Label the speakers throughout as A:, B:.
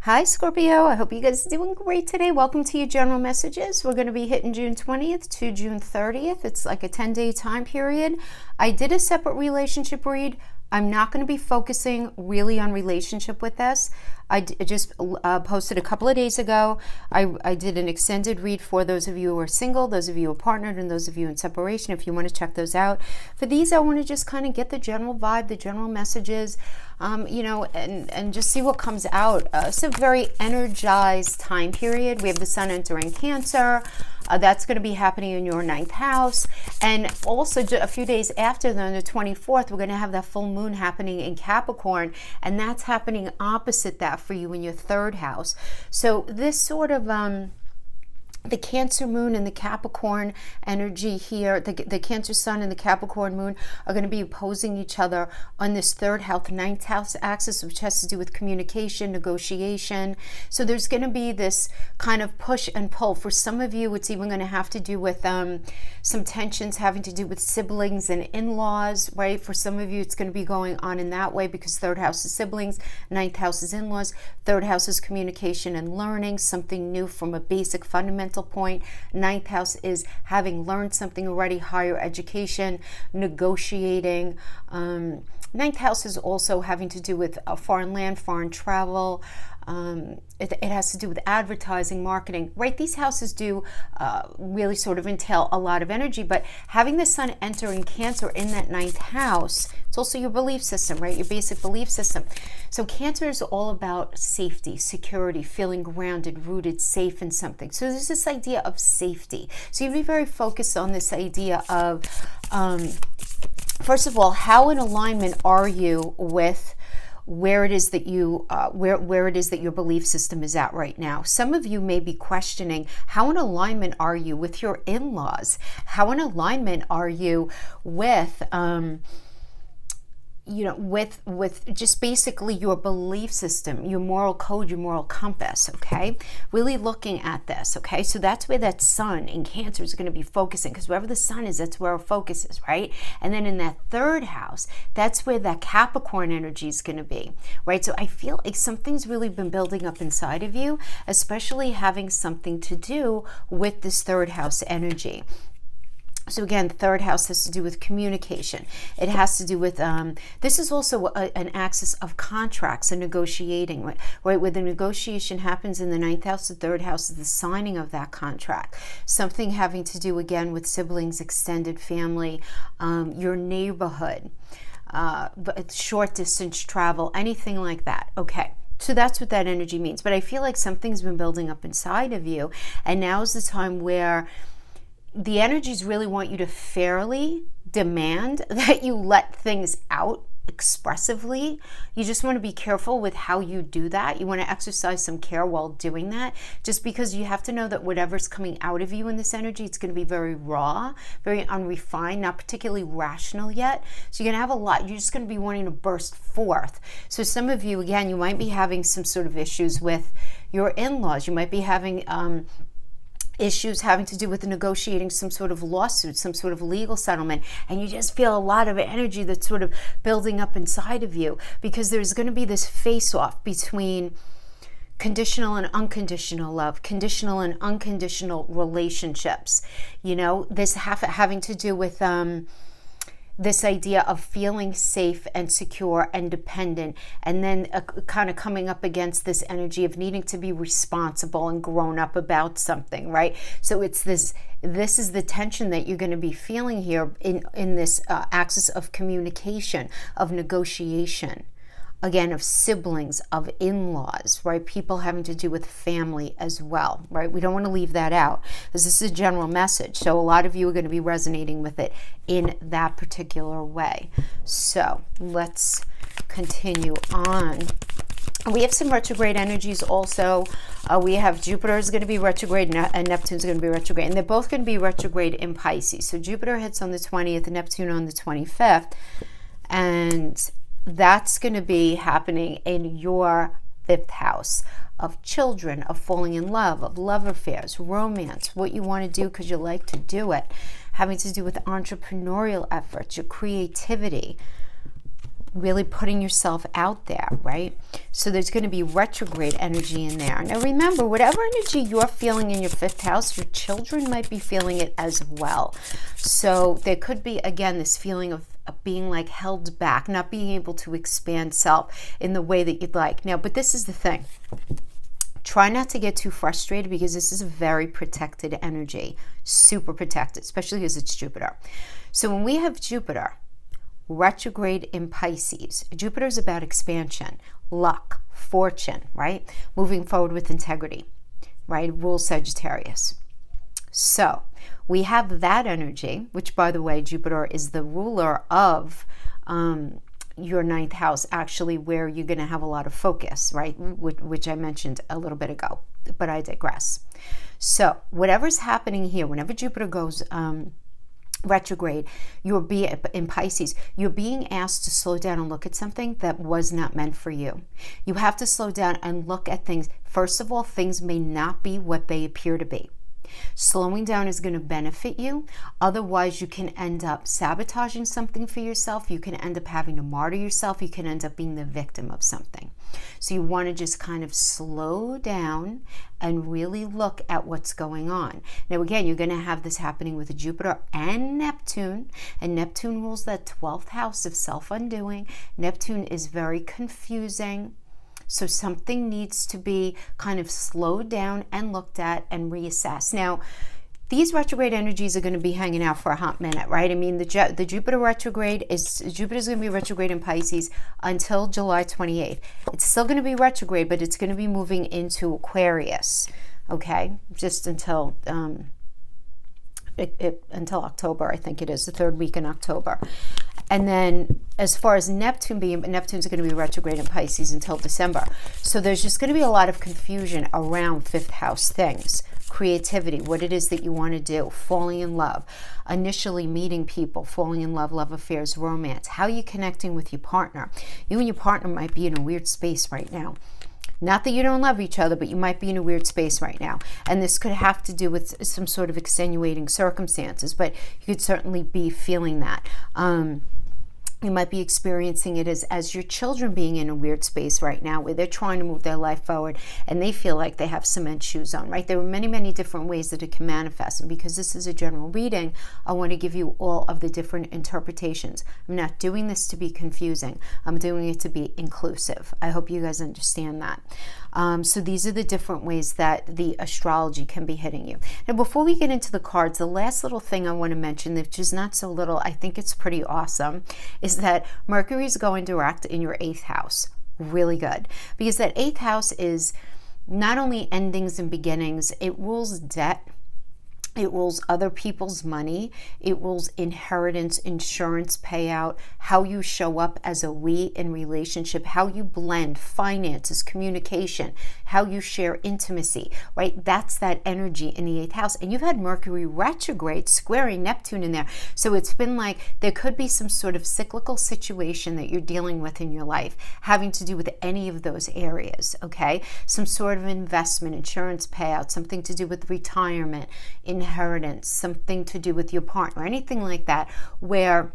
A: Hi Scorpio, I hope you guys are doing great today. Welcome to your general messages. We're going to be hitting June 20th to June 30th. It's like a 10-day time period. I did a separate relationship read. I'm not going to be focusing really on relationship with this. I just posted a couple of days ago. I did an extended read for those of you who are single, those of you who are partnered, and those of you in separation, if you want to check those out. For these, I want to just kind of get the general vibe, the general messages, and just see what comes out. It's a very energized time period. We have the sun entering Cancer. That's going to be happening in your 9th house. And also a few days after that, on the 24th, we're going to have that full moon happening in Capricorn. And that's happening opposite that for you in your 3rd house. So this sort of the Cancer moon and the Capricorn energy here, the Cancer sun and the Capricorn moon are going to be opposing each other on this 3rd house, 9th house axis, which has to do with communication, negotiation. So there's going to be this kind of push and pull. For some of you, it's even going to have to do with some tensions having to do with siblings and in-laws, right? For some of you, it's going to be going on in that way because 3rd house is siblings, 9th house is in-laws, 3rd house is communication and learning, something new from a basic fundamental point. 9th house is having learned something already, higher education, negotiating. 9th house is also having to do with foreign land, foreign travel. It has to do with advertising, marketing, right? These houses do really sort of entail a lot of energy, but having the sun entering Cancer in that 9th house, it's also your belief system, right? Your basic belief system. So Cancer is all about safety, security, feeling grounded, rooted, safe in something. So there's this idea of safety. So you'd be very focused on this idea of, first of all, how in alignment are you with where it is that you where it is that your belief system is at right now. Some of you may be questioning, how in alignment are you with your in-laws? How in alignment are you with with just basically your belief system, your moral code, your moral compass, okay? Really looking at this, okay? So that's where that sun in Cancer is going to be focusing, because wherever the sun is, that's where our focus is, right? And then in that 3rd house, that's where that Capricorn energy is going to be, right? So I feel like something's really been building up inside of you, especially having something to do with this 3rd house energy. So again, 3rd house has to do with communication. It has to do with, this is also an axis of contracts and negotiating, right? Where the negotiation happens in the 9th house, the 3rd house is the signing of that contract. Something having to do, again, with siblings, extended family, your neighborhood, short distance travel, anything like that, okay? So that's what that energy means. But I feel like something's been building up inside of you, and now's the time where the energies really want you to fairly demand that you let things out expressively. You just want to be careful with how you do that. You want to exercise some care while doing that, just because you have to know that whatever's coming out of you in this energy, it's going to be very raw, very unrefined, not particularly rational yet. So you're going to have a lot. You're just going to be wanting to burst forth. So some of you, again, you might be having some sort of issues with your in-laws. You might be having issues having to do with negotiating some sort of lawsuit, some sort of legal settlement, and you just feel a lot of energy that's sort of building up inside of you, because there's going to be this face-off between conditional and unconditional love, conditional and unconditional relationships. You know, this having to do with this idea of feeling safe and secure and dependent, and then kind of coming up against this energy of needing to be responsible and grown up about something, right? So it's this is the tension that you're going to be feeling here in this axis of communication, of negotiation, again, of siblings, of in-laws, right? People having to do with family as well, right? We don't want to leave that out, because this is a general message. So a lot of you are going to be resonating with it in that particular way. So let's continue on. We have some retrograde energies also. We have Jupiter is going to be retrograde and Neptune is going to be retrograde. And they're both going to be retrograde in Pisces. So Jupiter hits on the 20th and Neptune on the 25th. And that's going to be happening in your 5th house of children, of falling in love, of love affairs, romance, what you want to do because you like to do it, having to do with entrepreneurial efforts, your creativity, really putting yourself out there, right? So there's going to be retrograde energy in there. Now remember, whatever energy you're feeling in your 5th house, your children might be feeling it as well. So there could be, again, this feeling of being like held back, not being able to expand self in the way that you'd like. Now, but this is the thing. Try not to get too frustrated, because this is a very protected energy, super protected, especially because it's Jupiter. So when we have Jupiter retrograde in Pisces, Jupiter is about expansion, luck, fortune, right? Moving forward with integrity, right? Rules Sagittarius. So we have that energy, which, by the way, Jupiter is the ruler of your 9th house, actually, where you're going to have a lot of focus, right? Which I mentioned a little bit ago, but I digress. So whatever's happening here, whenever Jupiter goes retrograde, in Pisces, you're being asked to slow down and look at something that was not meant for you. You have to slow down and look at things. First of all, things may not be what they appear to be. Slowing down is going to benefit you. Otherwise, you can end up sabotaging something for yourself. You can end up having to martyr yourself. You can end up being the victim of something. So you want to just kind of slow down and really look at what's going on. Now, again, you're going to have this happening with Jupiter and Neptune rules that 12th house of self-undoing. Neptune is very confusing. So something needs to be kind of slowed down and looked at and reassessed. Now, these retrograde energies are going to be hanging out for a hot minute, right? I mean, the Jupiter retrograde Jupiter's going to be retrograde in Pisces until July 28th. It's still going to be retrograde, but it's going to be moving into Aquarius, okay? Just until until October, I think it is, the 3rd week in October. And then as far as Neptune's going to be retrograde in Pisces until December. So there's just going to be a lot of confusion around 5th house things, creativity, what it is that you want to do, falling in love, initially meeting people, falling in love, love affairs, romance, how you're connecting with your partner. You and your partner might be in a weird space right now. Not that you don't love each other, but you might be in a weird space right now. And this could have to do with some sort of extenuating circumstances, but you could certainly be feeling that. You might be experiencing it as your children being in a weird space right now, where they're trying to move their life forward and they feel like they have cement shoes on, right? There are many, many different ways that it can manifest. And because this is a general reading, I want to give you all of the different interpretations. I'm not doing this to be confusing. I'm doing it to be inclusive. I hope you guys understand that. So these are the different ways that the astrology can be hitting you. Now, before we get into the cards, the last little thing I want to mention, which is not so little, I think it's pretty awesome, is that Mercury is going direct in your 8th house. Really good. Because that 8th house is not only endings and beginnings, it rules debt. It rules other people's money. It rules inheritance, insurance payout, how you show up as a we in relationship, how you blend finances, communication, how you share intimacy, right? That's that energy in the 8th house. And you've had Mercury retrograde squaring Neptune in there. So it's been like there could be some sort of cyclical situation that you're dealing with in your life having to do with any of those areas, okay? Some sort of investment, insurance payout, something to do with retirement, inheritance, something to do with your partner, anything like that, where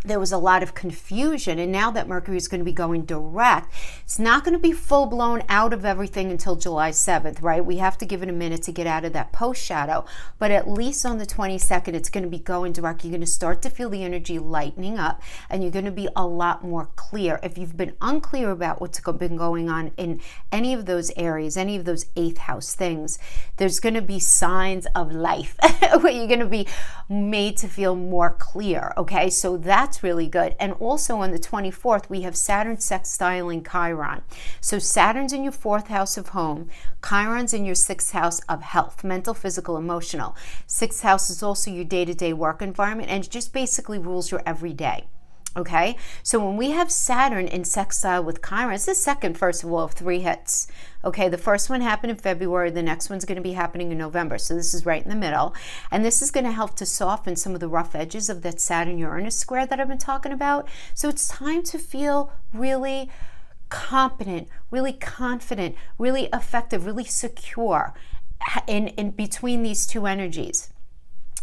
A: there was a lot of confusion. And now that Mercury is going to be going direct, it's not going to be full blown out of everything until July 7th, right? We have to give it a minute to get out of that post shadow, but at least on the 22nd, it's going to be going direct. You're going to start to feel the energy lightening up, and you're going to be a lot more clear. If you've been unclear about what's been going on in any of those areas, any of those 8th house things, there's going to be signs of life where you're going to be made to feel more clear, okay? So that's really good. And also on the 24th, we have Saturn sextiling Chiron. So Saturn's in your 4th house of home. Chiron's in your 6th house of health, mental, physical, emotional. 6th house is also your day-to-day work environment, and it just basically rules your everyday. Okay, so when we have Saturn in sextile with Chiron, it's the second, first of all, of 3 hits. Okay, the first one happened in February, the next one's going to be happening in November. So this is right in the middle. And this is going to help to soften some of the rough edges of that Saturn-Uranus square that I've been talking about. So it's time to feel really competent, really confident, really effective, really secure in between these two energies.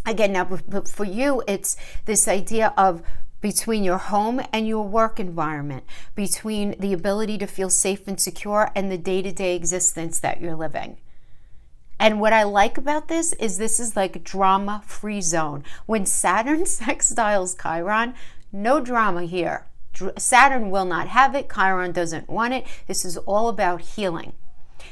A: Again, now for you, it's this idea of between your home and your work environment, between the ability to feel safe and secure and the day-to-day existence that you're living. And what I like about this is like a drama-free zone. When Saturn sextiles Chiron, no drama here. Saturn will not have it. Chiron doesn't want it. This is all about healing.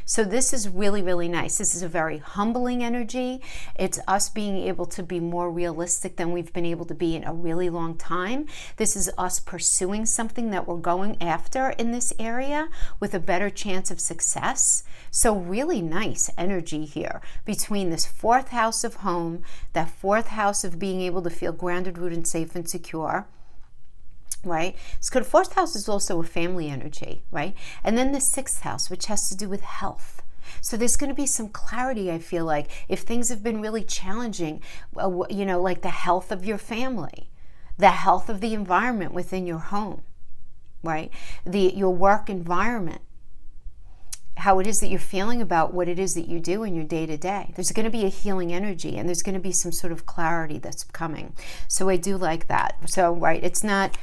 A: So this is really, really nice. This is a very humbling energy. It's us being able to be more realistic than we've been able to be in a really long time. This is us pursuing something that we're going after in this area with a better chance of success. So really nice energy here between this 4th house of home, that 4th house of being able to feel grounded, rooted, safe, and secure. Right? So the 4th house is also a family energy, right? And then the 6th house, which has to do with health. So there's going to be some clarity, I feel like, if things have been really challenging, like the health of your family, the health of the environment within your home, right? Your work environment, how it is that you're feeling about what it is that you do in your day-to-day. There's going to be a healing energy, and there's going to be some sort of clarity that's coming. So I do like that. So, right, it's not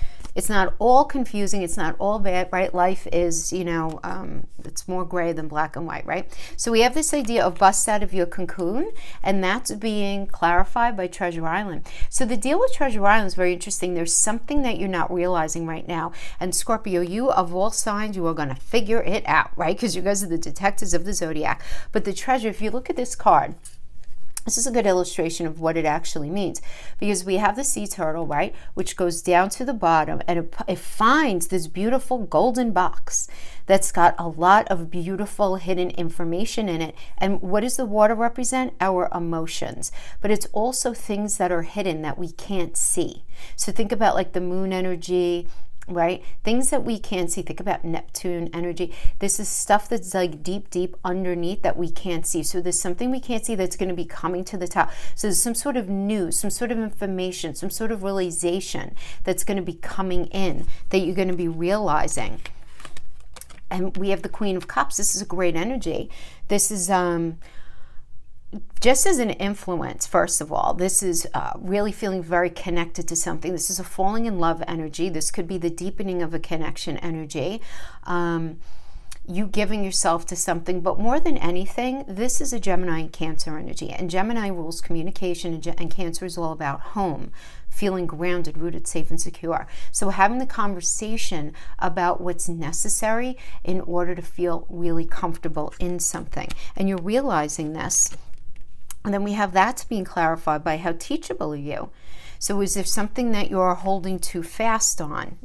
A: all confusing. It's not all bad, right? Life is, it's more gray than black and white, right? So we have this idea of bust out of your cocoon, and that's being clarified by Treasure Island. So the deal with Treasure Island is very interesting. There's something that you're not realizing right now. And Scorpio, you of all signs, you are going to figure it out, right? Because you guys are the detectives of the zodiac. But the treasure, if you look at this card, this is a good illustration of what it actually means, because we have the sea turtle, right, which goes down to the bottom, and it finds this beautiful golden box that's got a lot of beautiful hidden information in it. And what does the water represent? Our emotions. But it's also things that are hidden that we can't see. So think about like the moon energy, right? Things that we can't see. Think about Neptune energy. This is stuff that's like deep, deep underneath that we can't see. So there's something we can't see that's going to be coming to the top. So there's some sort of news, some sort of information, some sort of realization that's going to be coming in that you're going to be realizing. And we have the Queen of Cups. This is a great energy. This is just as an influence, first of all, this is really feeling very connected to something. This is a falling in love energy. This could be the deepening of a connection energy. You giving yourself to something, but more than anything, this is a Gemini and Cancer energy. And Gemini rules communication, and Cancer is all about home, feeling grounded, rooted, safe, and secure. So having the conversation about what's necessary in order to feel really comfortable in something. And you're realizing this. And then we have that being clarified by how teachable are you. So is there something that you're holding too fast on,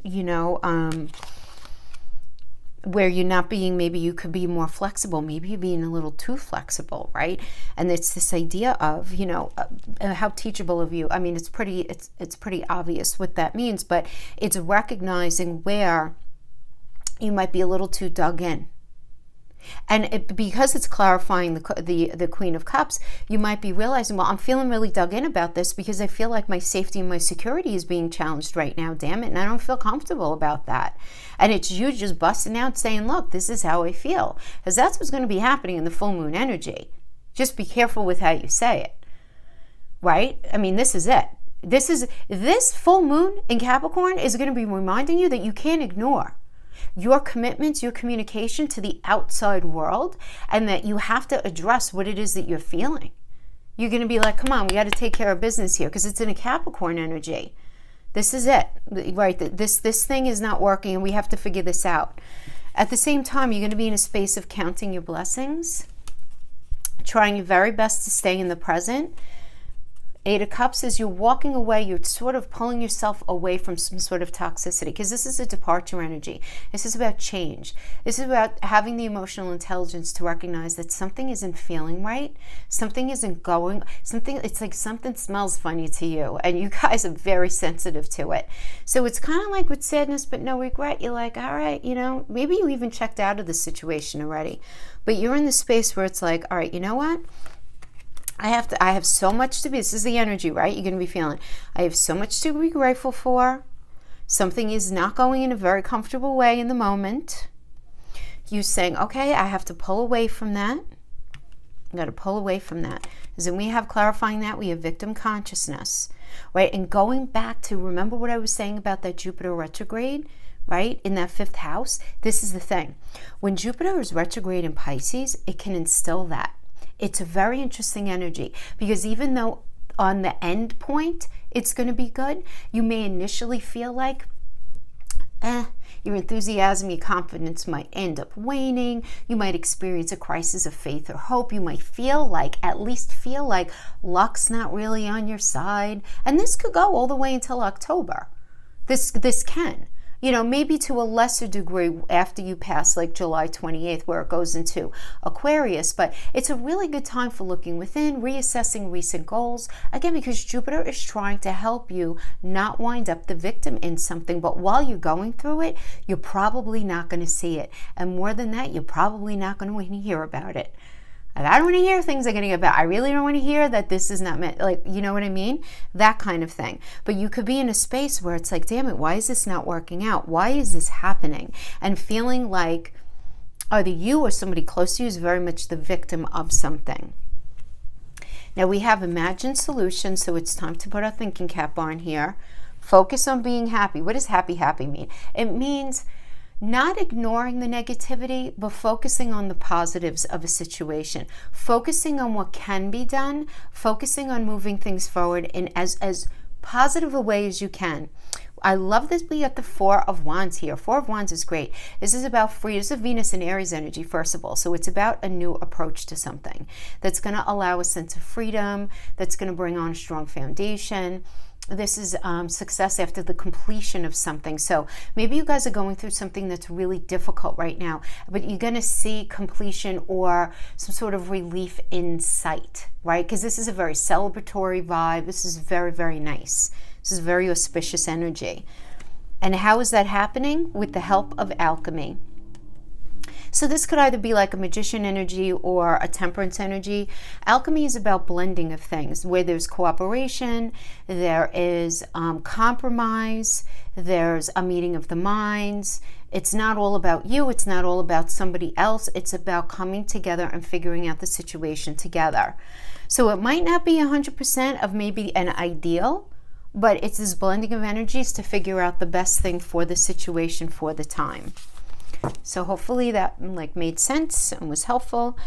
A: where you're not being, maybe you could be more flexible, maybe you're being a little too flexible, right? And it's this idea of, how teachable of you. I mean, it's pretty obvious what that means, but it's recognizing where you might be a little too dug in. And because it's clarifying the Queen of Cups, you might be realizing, well, I'm feeling really dug in about this because I feel like my safety and my security is being challenged right now, damn it, and I don't feel comfortable about that. And it's you just busting out saying, look, this is how I feel. Because that's what's going to be happening in the full moon energy. Just be careful with how you say it, right? I mean, this is it. This full moon in Capricorn is going to be reminding you that you can't ignore your commitments, your communication to the outside world, and that you have to address what it is that you're feeling. You're going to be like, come on, we got to take care of business here, because it's in a Capricorn energy. This is it, right? This thing is not working, and we have to figure this out. At the same time, you're going to be in a space of counting your blessings, trying your very best to stay in the present. 8 of Cups is you're walking away, you're sort of pulling yourself away from some sort of toxicity, because this is a departure energy. This is about change. This is about having the emotional intelligence to recognize that something isn't feeling right, something isn't going, it's like something smells funny to you, and you guys are very sensitive to it. So it's kind of like with sadness but no regret. You're like, all right, maybe you even checked out of the situation already, but you're in the space where it's like, all right, you know what? I have so much to be, this is the energy, right? You're going to be feeling, I have so much to be grateful for. Something is not going in a very comfortable way in the moment. You saying, okay, I have to pull away from that. I got to pull away from that. Because then we have clarifying that, we have victim consciousness, right? And going back to, remember what I was saying about that Jupiter retrograde, right? In that 5th house, this is the thing. When Jupiter is retrograde in Pisces, it can instill that. It's a very interesting energy, because even though on the end point, it's going to be good, you may initially feel like, your enthusiasm, your confidence might end up waning. You might experience a crisis of faith or hope. You might at least feel like luck's not really on your side. And this could go all the way until October. This can. Maybe to a lesser degree after you pass like July 28th, where it goes into Aquarius, but it's a really good time for looking within, reassessing recent goals. Again, because Jupiter is trying to help you not wind up the victim in something, but while you're going through it, you're probably not going to see it. And more than that, you're probably not going to want to hear about it. Like, I don't want to hear things are getting about. I really don't want to hear that this is not meant. Like, you know what I mean? That kind of thing. But you could be in a space where it's like, damn it, why is this not working out? Why is this happening? And feeling like either you or somebody close to you is very much the victim of something. Now we have imagined solutions, so it's time to put our thinking cap on here. Focus on being happy. What does happy mean? It means not ignoring the negativity, but focusing on the positives of a situation, focusing on what can be done, focusing on moving things forward in as positive a way as you can. I love this. We got the 4 of Wands here. 4 of Wands is great. This is about free. This is Venus and Aries energy, first of all. So it's about a new approach to something that's going to allow a sense of freedom, that's going to bring on a strong foundation. This is success after the completion of something. So maybe you guys are going through something that's really difficult right now, but you're going to see completion or some sort of relief in sight, right? Because this is a very celebratory vibe. This is very, very nice. This is very auspicious energy. And how is that happening? With the help of alchemy. So this could either be like a magician energy or a temperance energy. Alchemy is about blending of things, where there's cooperation, there is compromise, there's a meeting of the minds. It's not all about you, it's not all about somebody else, it's about coming together and figuring out the situation together. So it might not be 100% of maybe an ideal, but it's this blending of energies to figure out the best thing for the situation for the time. So hopefully that made sense and was helpful.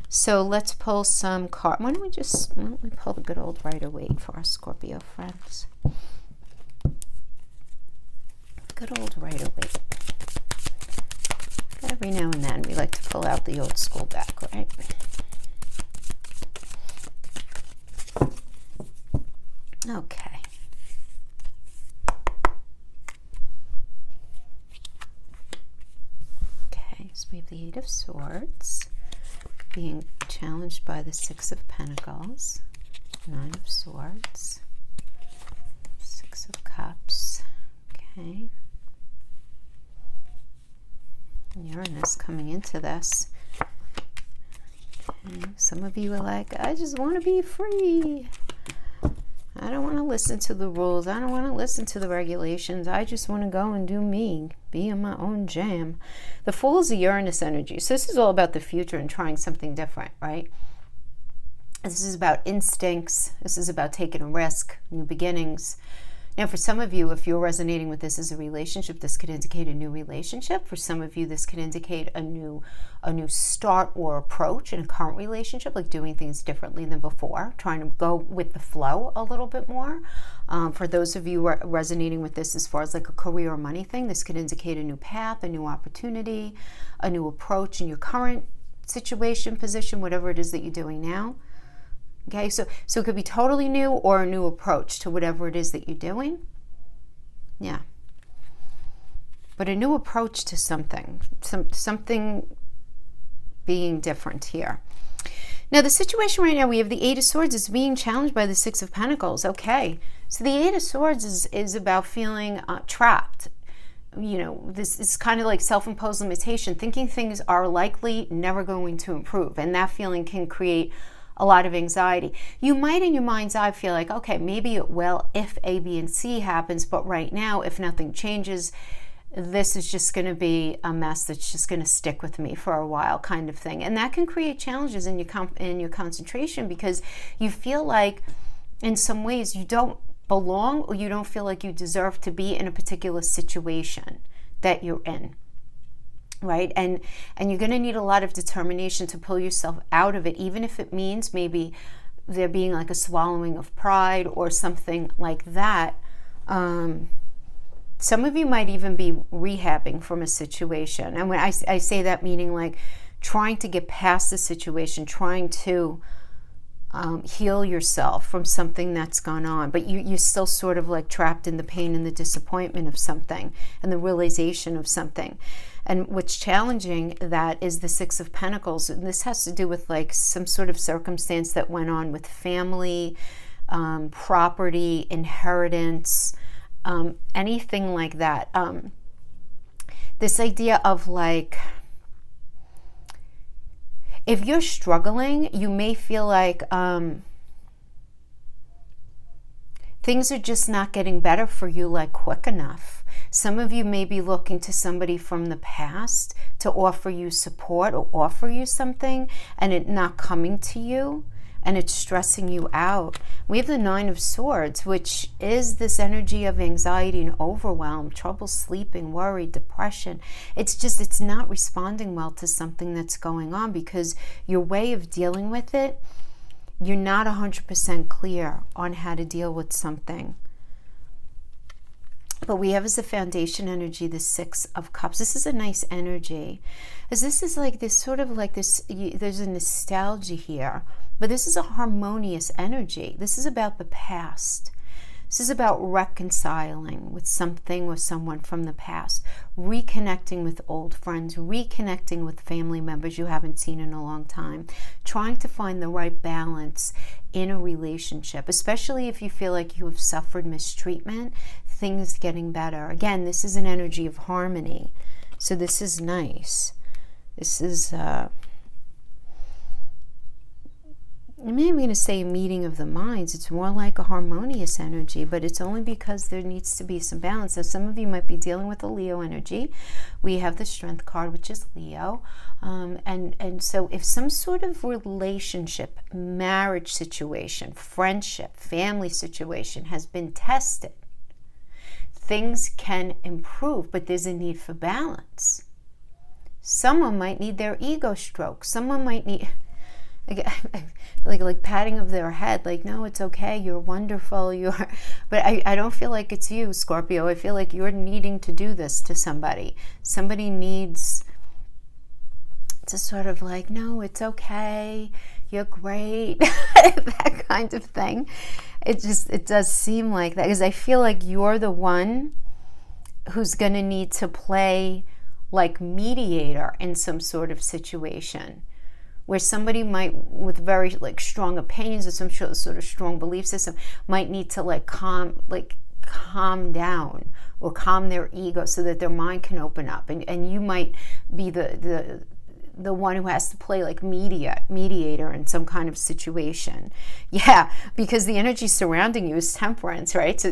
A: So let's pull some cards. Why don't we pull the good old Rider-Waite for our Scorpio friends. Good old Rider-Waite. Every now and then we like to pull out the old school deck, right? Okay. So we have the 8 of Swords, being challenged by the 6 of Pentacles, 9 of Swords, 6 of Cups, okay. Uranus coming into this. Okay. Some of you are like, I just want to be free. I don't want to listen to the rules. I don't want to listen to the regulations. I just want to go and do me, be in my own jam. The Fool is a Uranus energy. So this is all about the future and trying something different, right? This is about instincts. This is about taking a risk, new beginnings. Now, for some of you, if you're resonating with this as a relationship, this could indicate a new relationship. For some of you, this could indicate a new start or approach in a current relationship, like doing things differently than before, trying to go with the flow a little bit more. For those of you who are resonating with this as far as like a career or money thing, this could indicate a new path, a new opportunity, a new approach in your current situation, position, whatever it is that you're doing now. Okay, so it could be totally new or a new approach to whatever it is that you're doing. Yeah. But a new approach to something being different here. Now, the situation right now, we have the 8 of Swords is being challenged by the 6 of Pentacles. Okay, so the 8 of Swords is about feeling trapped. You know, this is kind of like self-imposed limitation, thinking things are likely never going to improve. And that feeling can create a lot of anxiety. You might in your mind's eye feel like, okay, maybe it will if A, B, and C happens, but right now, if nothing changes, this is just going to be a mess that's just going to stick with me for a while, kind of thing. And that can create challenges in your concentration, because you feel like in some ways you don't belong, or you don't feel like you deserve to be in a particular situation that you're in, right? And you're going to need a lot of determination to pull yourself out of it, even if it means maybe there being like a swallowing of pride or something like that. Some of you might even be rehabbing from a situation. And when I say that, meaning like trying to get past the situation, trying to heal yourself from something that's gone on, but you're still sort of like trapped in the pain and the disappointment of something and the realization of something. And what's challenging that is the Six of Pentacles. And this has to do with like some sort of circumstance that went on with family, property, inheritance, anything like that. This idea of like, if you're struggling, you may feel like things are just not getting better for you like quick enough. Some of you may be looking to somebody from the past to offer you support or offer you something, and it not coming to you, and it's stressing you out. We have the Nine of Swords, which is this energy of anxiety and overwhelm, trouble sleeping, worry, depression. It's not responding well to something that's going on, because your way of dealing with it, you're not 100% clear on how to deal with something. But we have as a foundation energy the Six of Cups. This is a nice energy, as this is like this sort of like this, there's a nostalgia here, but this is a harmonious energy. This is about the past. This is about reconciling with something or someone from the past, reconnecting with old friends, reconnecting with family members you haven't seen in a long time, trying to find the right balance in a relationship, especially if you feel like you have suffered mistreatment, things getting better. Again, this is an energy of harmony. So this is nice. This is, maybe I'm going to say a meeting of the minds. It's more like a harmonious energy, but it's only because there needs to be some balance. So some of you might be dealing with a Leo energy. We have the Strength card, which is Leo. And so if some sort of relationship, marriage situation, friendship, family situation has been tested, things can improve, but there's a need for balance. Someone might need their ego stroked. Someone might need like patting of their head, like, no, it's okay, you're wonderful, but I don't feel like it's you, Scorpio. I feel like you're needing to do this to somebody. Somebody needs to sort of like, no, it's okay, you're great, that kind of thing. It does seem like that, because I feel like you're the one who's going to need to play like mediator in some sort of situation, where somebody might, with very like strong opinions or some sort of strong belief system, might need to like calm down or calm their ego so that their mind can open up, and you might be the one who has to play like mediator in some kind of situation. Yeah, because the energy surrounding you is Temperance, right? So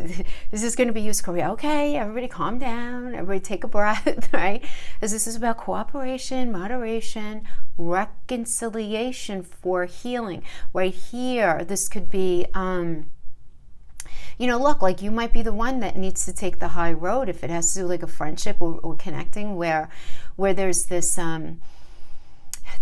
A: this is going to be you, Scorpio. Okay, everybody calm down, everybody take a breath, right? Because this is about cooperation, moderation, reconciliation for healing. Right here, this could be, look, like you might be the one that needs to take the high road if it has to do like a friendship or connecting where there's this,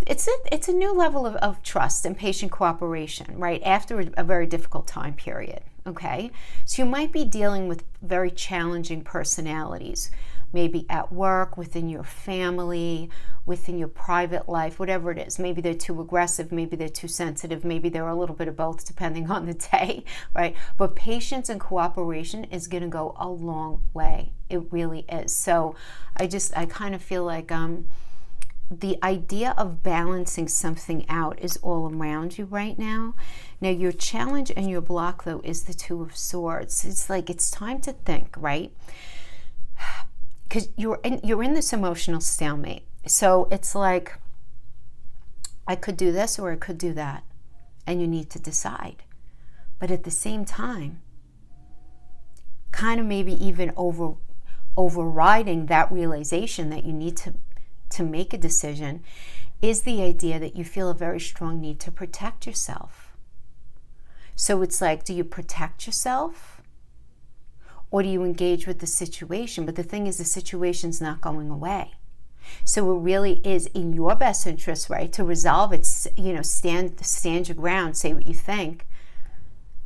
A: it's a new level of trust and patient cooperation, right? After a very difficult time period, okay? So you might be dealing with very challenging personalities, maybe at work, within your family, within your private life, whatever it is. Maybe they're too aggressive, maybe they're too sensitive, maybe they're a little bit of both depending on the day, right? But patience and cooperation is going to go a long way. It really is. So I kind of feel like the idea of balancing something out is all around you right now. Now, your challenge and your block, though, is the Two of Swords. It's like it's time to think, right? Because you're in this emotional stalemate. So it's like, I could do this or I could do that. And you need to decide. But at the same time, kind of maybe even overriding that realization that you need to make a decision is the idea that you feel a very strong need to protect yourself. So it's like, do you protect yourself or do you engage with the situation? But the thing is, the situation's not going away. So it really is in your best interest, right, to resolve it, stand your ground, say what you think,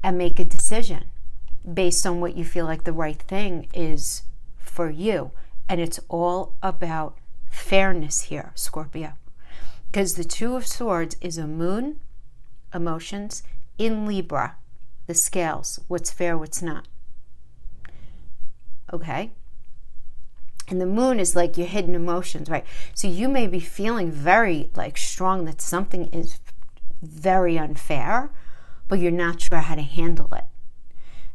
A: and make a decision based on what you feel like the right thing is for you. And it's all about fairness here, Scorpio. Because the Two of Swords is a moon, emotions, in Libra, the scales, what's fair, what's not. Okay? And the moon is like your hidden emotions, right? So you may be feeling very strong that something is very unfair, but you're not sure how to handle it.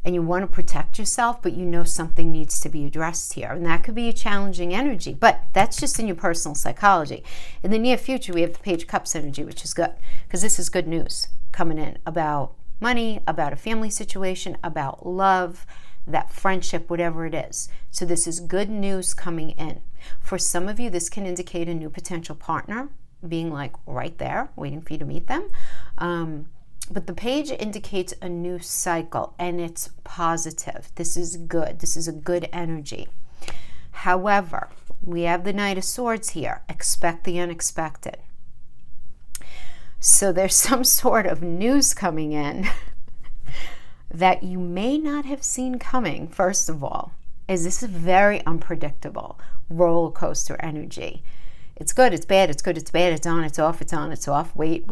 A: And you want to protect yourself, but you know something needs to be addressed here. And that could be a challenging energy, but that's just in your personal psychology. In the near future, we have the Page of Cups energy, which is good, because this is good news coming in about money, about a family situation, about love, that friendship, whatever it is. So this is good news coming in. For some of you, this can indicate a new potential partner being right there, waiting for you to meet them. But the page indicates a new cycle, and it's positive. This is good. This is a good energy. However, we have the Knight of Swords here. Expect the unexpected. So there's some sort of news coming in that you may not have seen coming, first of all, is this is very unpredictable roller coaster energy. It's good, it's bad, it's good, it's bad, it's on, it's off, it's on, it's off, wait,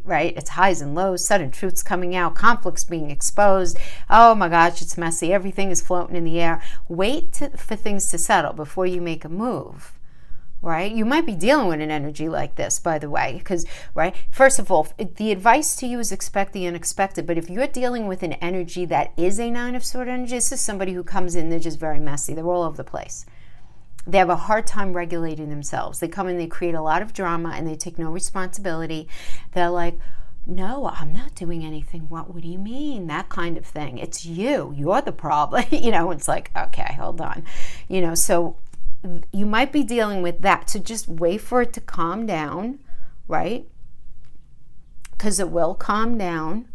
A: right? It's highs and lows, sudden truths coming out, conflicts being exposed. Oh my gosh, it's messy. Everything is floating in the air. Wait for things to settle before you make a move, right? You might be dealing with an energy like this, by the way, because, right, first of all, the advice to you is expect the unexpected. But if you're dealing with an energy that is a Nine of Swords energy, this is somebody who comes in, they're just very messy. They're all over the place. They have a hard time regulating themselves. They come in, they create a lot of drama, and they take no responsibility. They're like, no, I'm not doing anything. What do you mean? That kind of thing. It's you. You're the problem. It's like, okay, hold on. So you might be dealing with that. So just wait for it to calm down, right? Because it will calm down.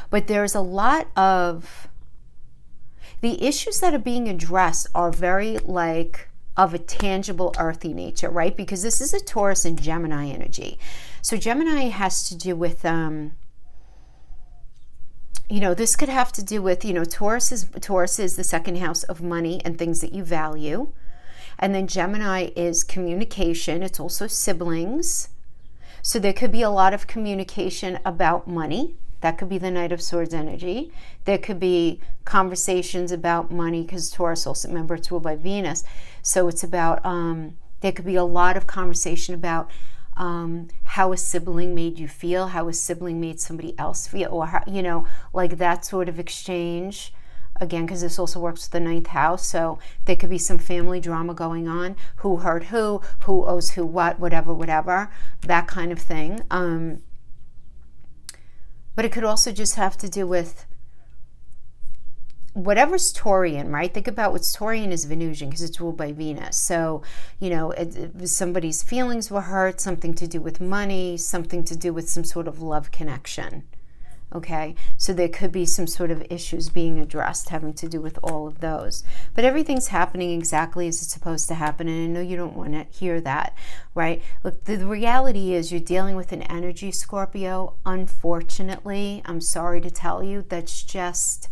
A: But there's a lot of the issues that are being addressed are very of a tangible earthy nature, right? Because this is a Taurus and Gemini energy. So Gemini has to do with, this could have to do with, Taurus is the second house of money and things that you value. And then Gemini is communication. It's also siblings. So there could be a lot of communication about money. That could be the Knight of Swords energy. There could be conversations about money, because Taurus also, remember, it's ruled by Venus. So it's about, there could be a lot of conversation about how a sibling made you feel, how a sibling made somebody else feel, or how, that sort of exchange. Again, because this also works with the 9th house. So there could be some family drama going on. Who hurt who owes who what, whatever, that kind of thing. But it could also just have to do with whatever's Taurian, right? Think about what's Taurian is Venusian, because it's ruled by Venus. So, somebody's feelings were hurt, something to do with money, something to do with some sort of love connection. Okay, so there could be some sort of issues being addressed having to do with all of those. But everything's happening exactly as it's supposed to happen, and I know you don't want to hear that, right? Look, the reality is you're dealing with an energy, Scorpio. Unfortunately, I'm sorry to tell you, that's just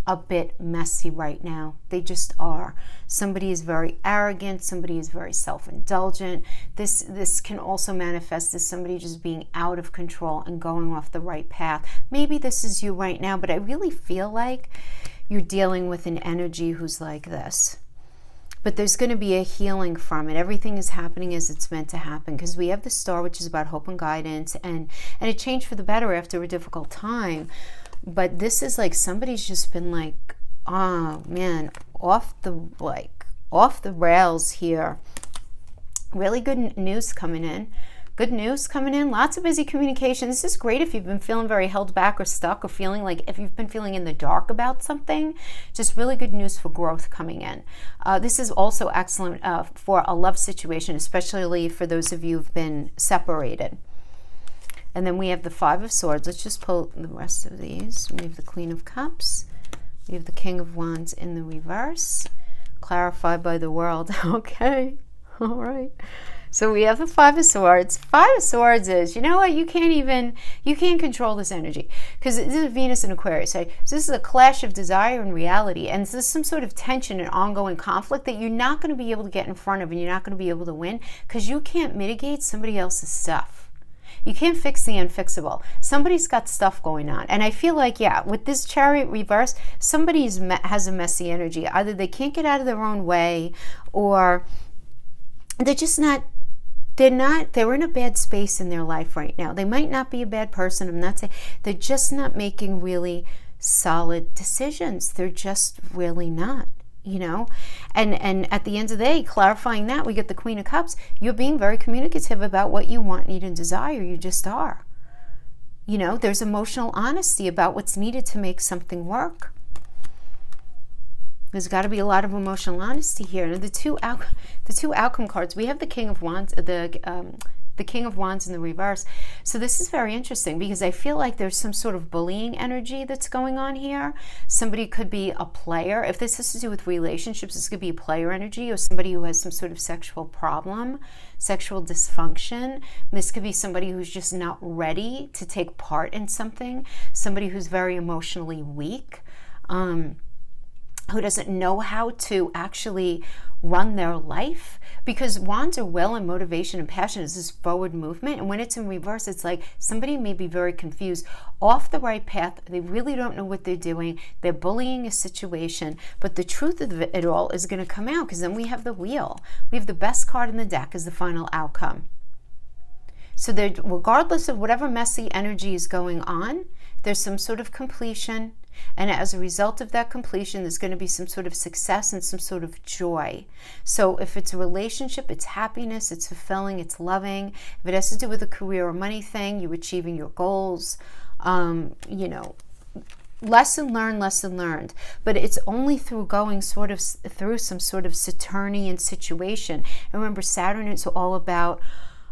A: a bit messy right now. They just are. Somebody is very arrogant. Somebody is very self-indulgent. This can also manifest as somebody just being out of control and going off the right path. Maybe this is you right now, but I really feel like you're dealing with an energy who's like this. But there's going to be a healing from it. Everything is happening as it's meant to happen, because we have the Star, which is about hope and guidance, and it changed for the better after a difficult time. But this is like somebody's just been like, oh man, off the rails here. Really good news coming in. Good news coming in, lots of busy communication. This is great if you've been feeling very held back or stuck, or feeling like if you've been feeling in the dark about something. Just really good news for growth coming in. This is also excellent for a love situation, especially for those of you who've been separated. And then we have the Five of Swords. Let's just pull the rest of these. We have the Queen of Cups. We have the King of Wands in the reverse. Clarified by the world. Okay. All right. So we have the Five of Swords. Five of Swords is, you know what, you can't control this energy, because this is Venus and Aquarius, right? So this is a clash of desire and reality, and this is some sort of tension and ongoing conflict that you're not going to be able to get in front of, and you're not going to be able to win, because you can't mitigate somebody else's stuff. You can't fix the unfixable. Somebody's got stuff going on. And I feel like, yeah, with this Chariot reverse, somebody has a messy energy. Either they can't get out of their own way, or they're just not, they're in a bad space in their life right now. They might not be a bad person. I'm not saying, they're just not making really solid decisions. They're just really not, you know. And at the end of the day, clarifying that, we get the Queen of Cups. You're being very communicative about what you want, need, and desire. You just are. You know, there's emotional honesty about what's needed to make something work. There's got to be a lot of emotional honesty here. And the two outcome cards, we have the King of Wands, the King of Wands in the reverse. So this is very interesting, because I feel like there's some sort of bullying energy that's going on here. Somebody could be a player. If this has to do with relationships, this could be a player energy, or somebody who has some sort of sexual problem, sexual dysfunction. This could be somebody who's just not ready to take part in something, somebody who's very emotionally weak, who doesn't know how to actually run their life, because wands are will and motivation and passion is this forward movement. And when it's in reverse, it's like somebody may be very confused, off the right path. They really don't know what they're doing. They're bullying a situation, but the truth of it all is going to come out, because then we have the Wheel. We have the best card in the deck as the final outcome. So there, regardless of whatever messy energy is going on, there's some sort of completion. And as a result of that completion, there's going to be some sort of success and some sort of joy. So if it's a relationship, it's happiness, it's fulfilling, it's loving. If it has to do with a career or money thing, you're achieving your goals. You know, lesson learned. But it's only through going sort of through some sort of Saturnian situation. And remember, Saturn is all about,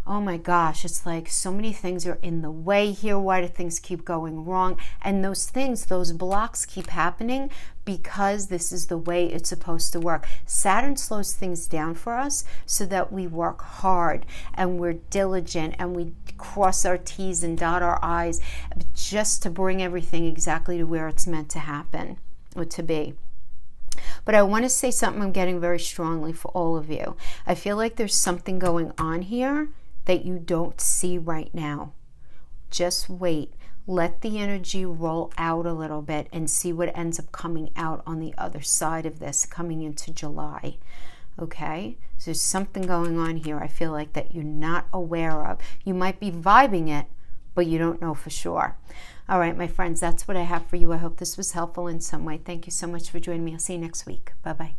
A: oh my gosh, it's like so many things are in the way here. Why do things keep going wrong? And those things, those blocks keep happening because this is the way it's supposed to work. Saturn slows things down for us so that we work hard and we're diligent and we cross our T's and dot our I's just to bring everything exactly to where it's meant to happen or to be. But I want to say something I'm getting very strongly for all of you. I feel like there's something going on here that you don't see right now. Just wait. Let the energy roll out a little bit and see what ends up coming out on the other side of this coming into July. Okay? So there's something going on here, I feel like, that you're not aware of. You might be vibing it, but you don't know for sure. All right, my friends, that's what I have for you. I hope this was helpful in some way. Thank you so much for joining me. I'll see you next week. Bye-bye.